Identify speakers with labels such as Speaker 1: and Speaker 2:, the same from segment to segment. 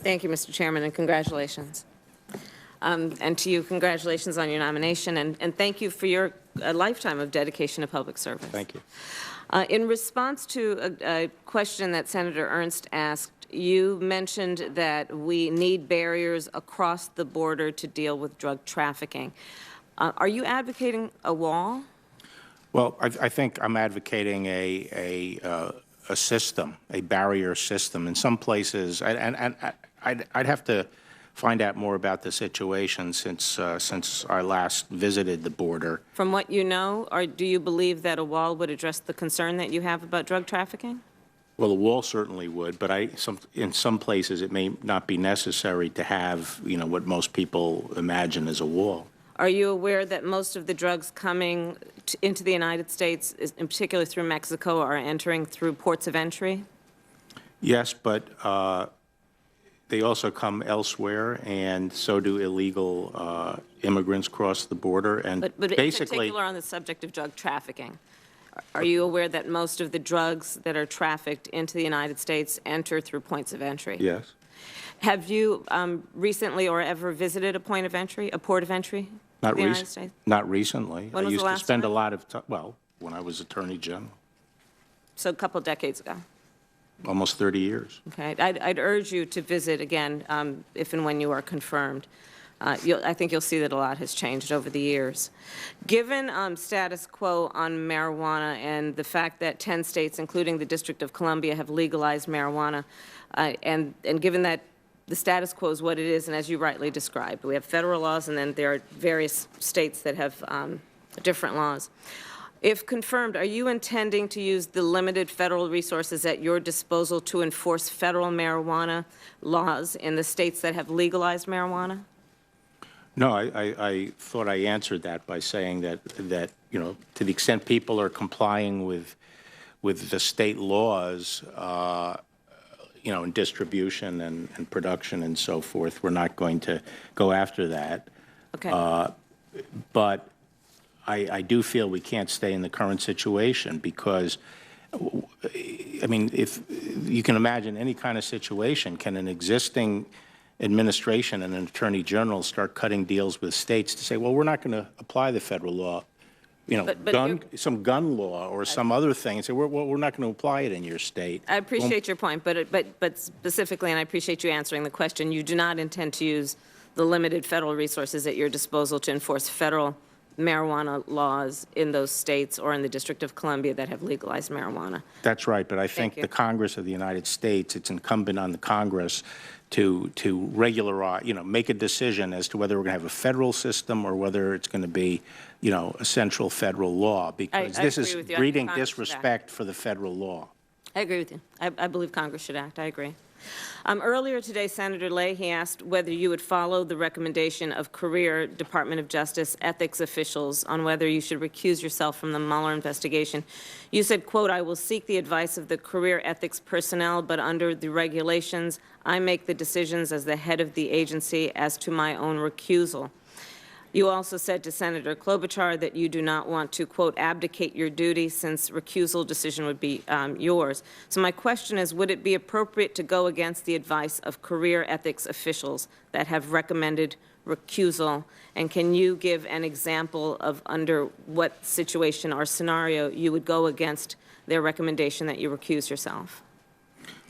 Speaker 1: Thank you, Mr. Chairman, and congratulations. And to you, congratulations on your nomination, and thank you for your lifetime of dedication to public service.
Speaker 2: Thank you.
Speaker 1: In response to a question that Senator Ernst asked, you mentioned that we need barriers across the border to deal with drug trafficking. Are you advocating a wall?
Speaker 2: Well, I think I'm advocating a system, a barrier system. In some places, and I'd have to find out more about the situation since I last visited the border.
Speaker 1: From what you know, or do you believe that a wall would address the concern that you have about drug trafficking?
Speaker 2: Well, a wall certainly would, but in some places it may not be necessary to have, what most people imagine as a wall.
Speaker 1: Are you aware that most of the drugs coming into the United States, in particular through Mexico, are entering through ports of entry?
Speaker 2: Yes, but they also come elsewhere, and so do illegal immigrants cross the border. And
Speaker 1: but
Speaker 2: basically,
Speaker 1: in particular on the subject of drug trafficking, are you aware that most of the drugs that are trafficked into the United States enter through points of entry?
Speaker 2: yes.
Speaker 1: Have you recently or ever visited a point of entry, a port of entry?
Speaker 2: Not
Speaker 1: the United States?
Speaker 2: Not recently.
Speaker 1: When was
Speaker 2: I used
Speaker 1: the
Speaker 2: to
Speaker 1: last
Speaker 2: spend
Speaker 1: time?
Speaker 2: a lot of time, well, when I was Attorney General,
Speaker 1: So a couple decades ago.
Speaker 2: almost 30 years.
Speaker 1: Okay. I'd urge you to visit again if and when you are confirmed. I think you'll see that a lot has changed over the years. Given status quo on marijuana and the fact that 10 states, including the District of Columbia, have legalized marijuana, and given that the status quo is what it is, and as you rightly described, we have federal laws and then there are various states that have different laws. If confirmed, are you intending to use the limited federal resources at your disposal to enforce federal marijuana laws in the states that have legalized marijuana?
Speaker 2: No, I thought I answered that by saying that to the extent people are complying with the state laws, in distribution and production and so forth, we're not going to go after that.
Speaker 1: Okay.
Speaker 2: But I do feel we can't stay in the current situation because, if you can imagine any kind of situation, can an existing administration and an attorney general start cutting deals with states to say, well, we're not going to apply the federal law, some gun law or some other thing, and say, well, we're not going to apply it in your state.
Speaker 1: I appreciate your point, but specifically, and I appreciate you answering the question, you do not intend to use the limited federal resources at your disposal to enforce federal marijuana laws in those states or in the District of Columbia that have legalized marijuana.
Speaker 2: That's right, but I think the Congress of the United States, it's incumbent on the Congress to regularize, make a decision as to whether we're going to have a federal system or whether it's going to be, a central federal law, because this is breeding disrespect for the federal law.
Speaker 1: I agree with you. I believe Congress should act. I agree. Earlier today, Senator Leahy asked whether you would follow the recommendation of career Department of Justice ethics officials on whether you should recuse yourself from the Muller investigation. You said, quote, I will seek the advice of the career ethics personnel, but under the regulations, I make the decisions as the head of the agency as to my own recusal. You also said to Senator Klobuchar that you do not want to, quote, abdicate your duty since recusal decision would be yours. So my question is, would it be appropriate to go against the advice of career ethics officials that have recommended recusal? And can you give an example of under what situation or scenario you would go against their recommendation that you recuse yourself?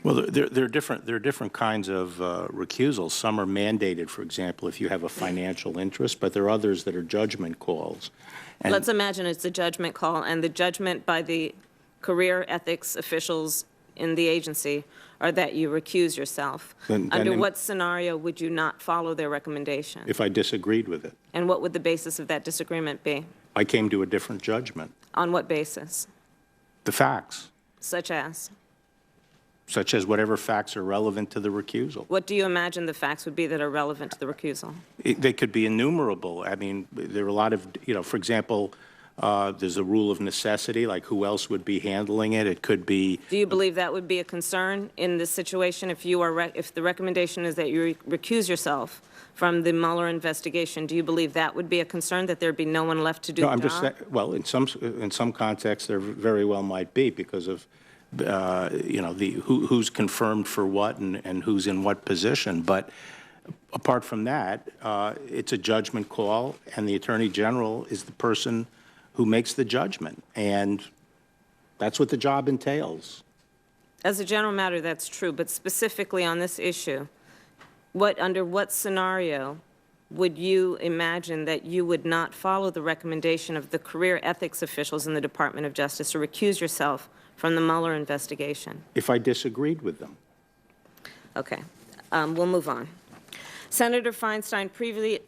Speaker 2: Well, there are different kinds of recusals. Some are mandated, for example, if you have a financial interest, but there are others that are judgment calls. And
Speaker 1: let's imagine it's a judgment call, and the judgment by the career ethics officials in the agency are that you recuse yourself. Under what scenario would you not follow their recommendation?
Speaker 2: If I disagreed with it.
Speaker 1: And what would the basis of that disagreement be?
Speaker 2: I came to a different judgment.
Speaker 1: On what basis?
Speaker 2: The facts.
Speaker 1: Such as?
Speaker 2: Such as whatever facts are relevant to the recusal.
Speaker 1: What do you imagine the facts would be that are relevant to the recusal?
Speaker 2: They could be innumerable. I mean, there are a lot of, for example, there's a rule of necessity, like who else would be handling it. It could be.
Speaker 1: Do you believe that would be a concern in this situation if you are, if the recommendation is that you recuse yourself from the Mueller investigation? Do you believe that would be a concern, that there'd be no one left to do the job?
Speaker 2: Well, in some contexts, there very well might be because of you know, who's confirmed for what and who's in what position. But apart from that, it's a judgment call, and the Attorney General is the person who makes the judgment, and that's what the job entails.
Speaker 1: As a general matter, that's true, but specifically on this issue, under what scenario would you imagine that you would not follow the recommendation of the career ethics officials in the Department of Justice to recuse yourself from the Mueller investigation?
Speaker 2: If I disagreed with them.
Speaker 1: Okay. We'll move on. Senator Feinstein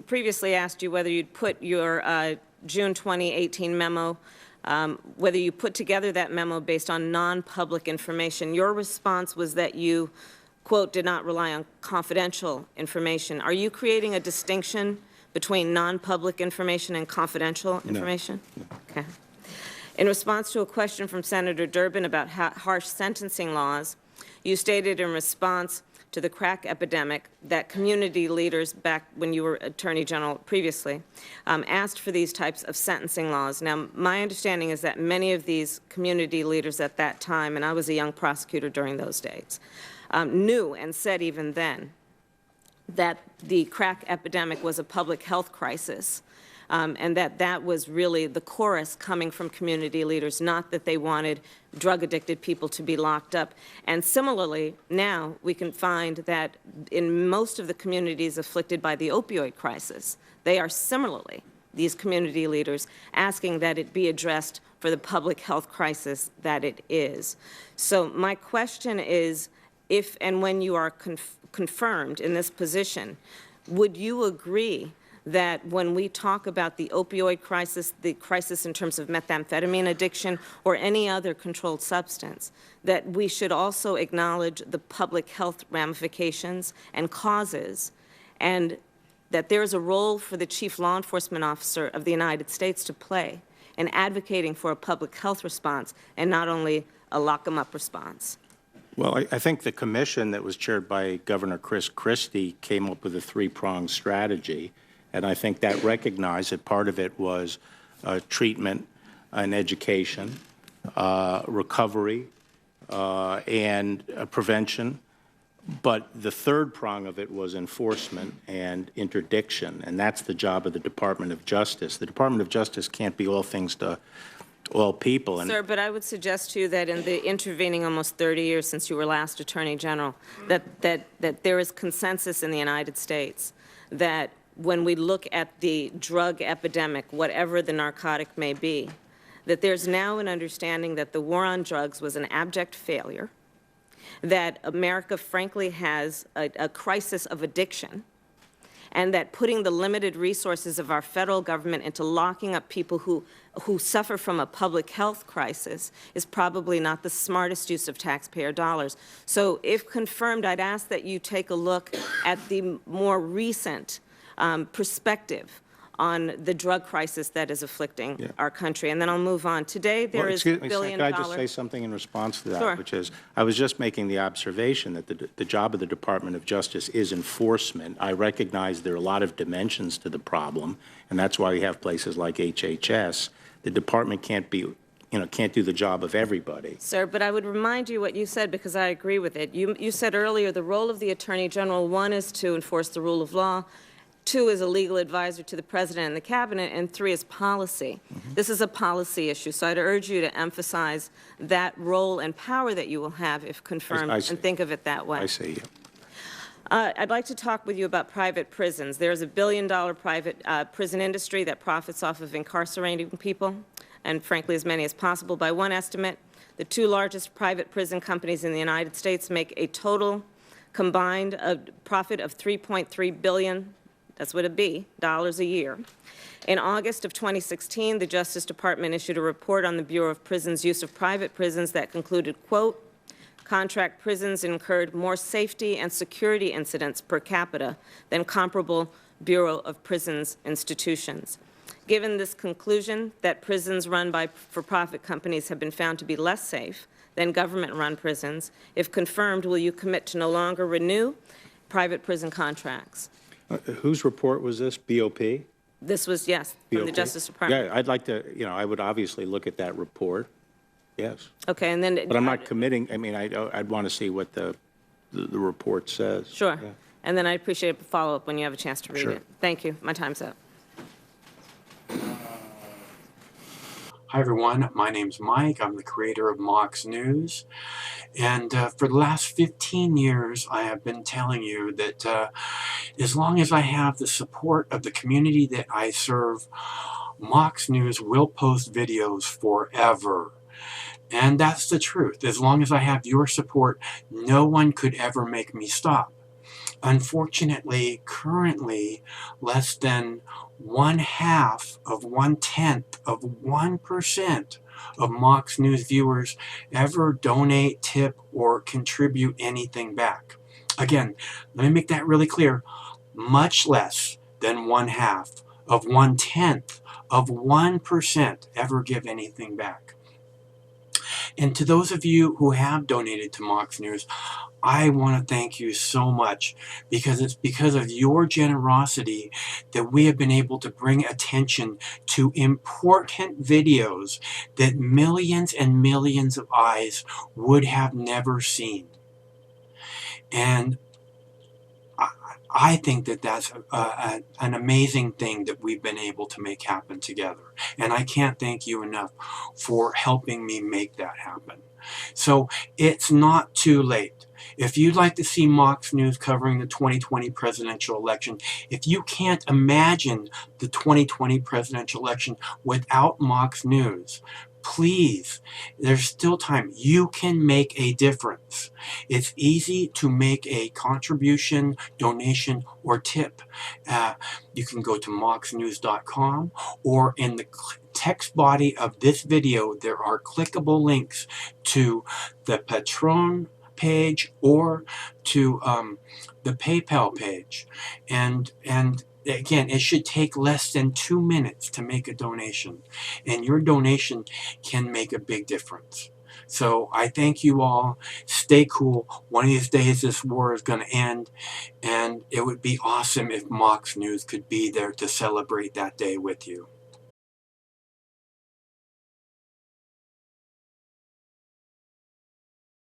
Speaker 1: previously asked you whether you'd put your June 2018 memo, whether you put together that memo based on non-public information. Your response was that you, quote, did not rely on confidential information. Are you creating a distinction between non-public information and confidential information?
Speaker 2: No.
Speaker 1: Okay. In response to a question from Senator Durbin about harsh sentencing laws, you stated in response to the crack epidemic that community leaders, back when you were Attorney General previously, asked for these types of sentencing laws. Now, my understanding is that many of these community leaders at that time, and I was a young prosecutor during those days, knew and said even then that the crack epidemic was a public health crisis, and that was really the chorus coming from community leaders, not that they wanted drug-addicted people to be locked up. And similarly, now we can find that in most of the communities afflicted by the opioid crisis, they are similarly, these community leaders, asking that it be addressed for the public health crisis that it is. So my question is, if and when you are confirmed in this position, would you agree that when we talk about the opioid crisis, the crisis in terms of methamphetamine addiction or any other controlled substance, that we should also acknowledge the public health ramifications and causes, and that there is a role for the Chief Law Enforcement Officer of the United States to play in advocating for a public health response and not only a lock-em-up response?
Speaker 2: Well, I think the commission that was chaired by Governor Chris Christie came up with a three-pronged strategy. And I think that recognized that part of it was treatment and education, recovery, and prevention. But the third prong of it was enforcement and interdiction, and that's the job of the Department of Justice. The Department of Justice can't be all things to all people.
Speaker 1: Sir, but I would suggest to you that in the intervening almost 30 years since you were last Attorney General, that there is consensus in the United States that when we look at the drug epidemic, whatever the narcotic may be, that there's now an understanding that the war on drugs was an abject failure, that America, frankly, has a crisis of addiction, and that putting the limited resources of our federal government into locking up people who suffer from a public health crisis is probably not the smartest use of taxpayer dollars. So if confirmed, I'd ask that you take a look at the more recent perspective on the drug crisis that is afflicting our country. And then I'll move on. Today, there is $1 billion.
Speaker 2: Can I just say something in response to that?
Speaker 1: Sure.
Speaker 2: Which is, I was just making the observation that the job of the Department of Justice is enforcement. I recognize there are a lot of dimensions to the problem, and that's why we have places like HHS. The department can't do the job of everybody.
Speaker 1: Sir, but I would remind you what you said, because I agree with it. You said earlier the role of the Attorney General, one, is to enforce the rule of law, two, is a legal advisor to the President and the Cabinet, and three is policy. Mm-hmm. This is a policy issue, so I'd urge you to emphasize that role and power that you will have if confirmed, and think of it that way.
Speaker 2: I see.
Speaker 1: I'd like to talk with you about private prisons. There's a $1 billion private prison industry that profits off of incarcerating people, and frankly, as many as possible. By one estimate, the two largest private prison companies in the United States make a total combined profit of $3.3 billion. That's what it'd be, dollars a year. In August of 2016, the Justice Department issued a report on the Bureau of Prisons' use of private prisons that concluded, quote, contract prisons incurred more safety and security incidents per capita than comparable Bureau of Prisons institutions. Given this conclusion that prisons run by for-profit companies have been found to be less safe than government-run prisons, if confirmed, will you commit to no longer renew private prison contracts?
Speaker 2: Whose report was this? BOP?
Speaker 1: This was, yes, from the Justice Department.
Speaker 2: Yeah, I'd like to, I would obviously look at that report. yes.
Speaker 1: Okay, and then.
Speaker 2: But I'm not committing, I mean, I'd want to see what the report says.
Speaker 1: Sure.
Speaker 2: Yeah.
Speaker 1: And then I'd appreciate a follow-up when you have a chance to read
Speaker 2: Sure.
Speaker 1: it. Thank you. My time's up.
Speaker 3: Hi everyone, my name's Mike. I'm the creator of Mox News. And for the last 15 years, I have been telling you that as long as I have the support of the community that I serve, Mox News will post videos forever. And that's the truth. As long as I have your support, no one could ever make me stop. Unfortunately, currently, less than 1/1% of Mox News viewers ever donate, tip, or contribute anything back. Again, let me make that really clear. Much less than 1/1% ever give anything back. And to those of you who have donated to Mox News, I want to thank you so much, because it's because of your generosity that we have been able to bring attention to important videos that millions and millions of eyes would have never seen. And I think that that's an amazing thing that we've been able to make happen together. And I can't thank you enough for helping me make that happen. So it's not too late. If you'd like to see Mox News covering the 2020 presidential election, if you can't imagine the 2020 presidential election without Mox News, please, there's still time. You can make a difference. It's easy to make a contribution, donation, or tip. You can go to moxnews.com, or in the text body of this video, there are clickable links to the Patreon page or to the PayPal page. And again, it should take less than 2 minutes to make a donation, and your donation can make a big difference. So I thank you all. Stay cool. One of these days this war is going to end, and it would be awesome if Mox News could be there to celebrate that day with you.